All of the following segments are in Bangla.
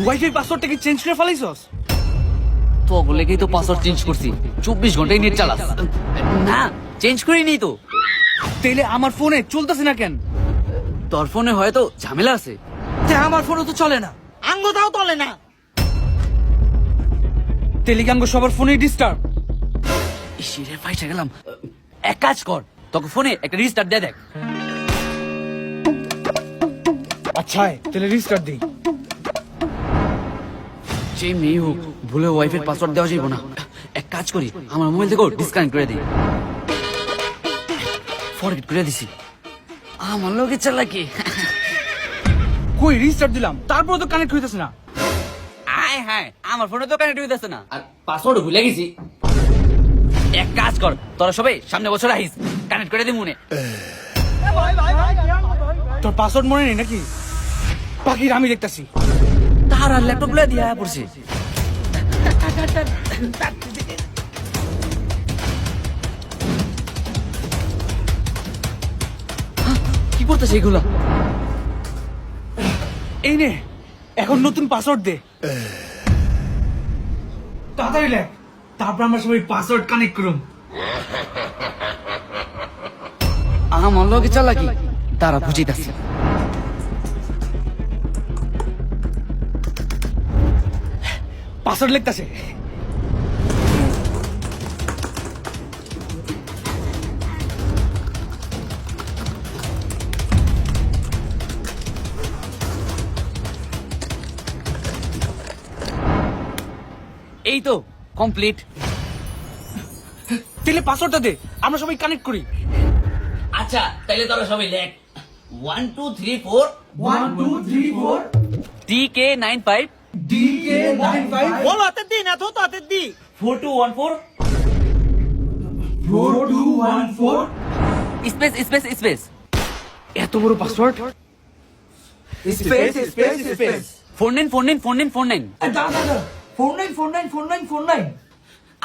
ওয়াইফাই পাসওয়ার্ডটা কি চেঞ্জ করে ফেলাইছস? তো বলেই তো পাসওয়ার্ড চেঞ্জ করছি, 24 ঘন্টাই নেট চালাস। না চেঞ্জ করিনি তো। তাইলে আমার ফোনে চলতেছে না কেন? তোর ফোনে হয়তো ঝামেলা আছে। আমার ফোনে তো চলে না, আঙ্গটাও চলে না। টেলিগ্রাম সবার ফোনেই ডিস্টার্ব। ইসিরে ফাইসা গেলাম। এক কাজ কর, তোকে ফোনে একটা রিস্টার্ট দিয়ে দেখ। আচ্ছা তাহলে রিস্টার্ট দিই। যে মেয়ে হোক ভুলে ওয়াইফের পাসওয়ার্ড দেওয়া যাইব না। এক কাজ করি, আমার মোবাইল থেকে ডিসকানেক্ট করে দিই। ফরগেট করে দিছি। আমার লোকে চালাকি। কই রিস্টার্ট দিলাম, তারপর তো কানেক্ট হইতেছে না। আয় হায়, আমার ফোনে তো কানেক্ট হইতেছে না, আর পাসওয়ার্ড ভুলে গেছি। এক কাজ কর, তোরা সবাই সামনে বছর আইস, কানেক্ট করে দিই মনে। তোর পাসওয়ার্ড মনে নেই নাকি? পাখির আমি দেখতাছি। তার আর ল্যাপটপ গুলো দিয়া পড়ছে। কি করতেছে এগুলা? এই নে, এখন নতুন পাসওয়ার্ড দে। তাড়াতাড়ি লেখ, তারপর আমরা সবাই পাসওয়ার্ড কানেক্ট করুম। আমার লোকে চালাকি, তারা বুঝিতেছে। পাসওয়ার্ড লিখতাছে। এই তো কমপ্লিট। তাহলে পাসওয়ার্ডটা দে, আমরা সবাই কানেক্ট করি। আচ্ছা তাহলে তোরা সবাই লেখ 1 2 3 4 1 2 3 4 DK95 DK95 বলো হাতে দি না তো হাতে দি। 4214 4214 স্পেস স্পেস স্পেস। এত বড় পাসওয়ার্ড? Space space space 49494949। দাদা 49494949।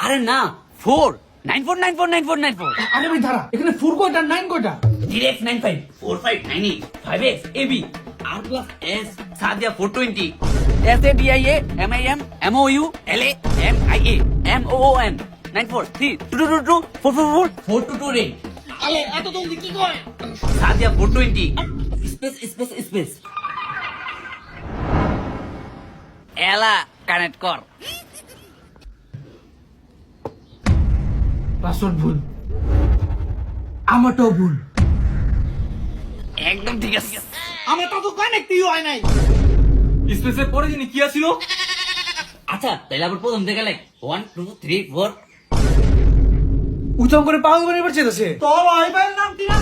আরে না 494949494। আরে ভাই দাঁড়া, এখানে 4 কয়টা 9 কয়টা? Direct 95 4598 5x AB R plus S Sadia 420 SADIA MIM MOU LA MIA MOON 943 222 444 422 রে। আলে এত জলদি কি কয়? Sadia 420 space space space. এলা কানেক্ট কর। পাসওয়ার্ড ভুল, আমারটাও ভুল। একদম ঠিক আছে। আমরা তো কানেক্টই হয় নাই। স্পেসের পরে জানি কি আছিল? আচ্ছা তাহলে আবার প্রথম থেকে লাইক 1 2 3 4। উচ্চারণ করে পাগল বানিয়ে পারছে। তোর ওয়াইফাইয়ের নাম কি না?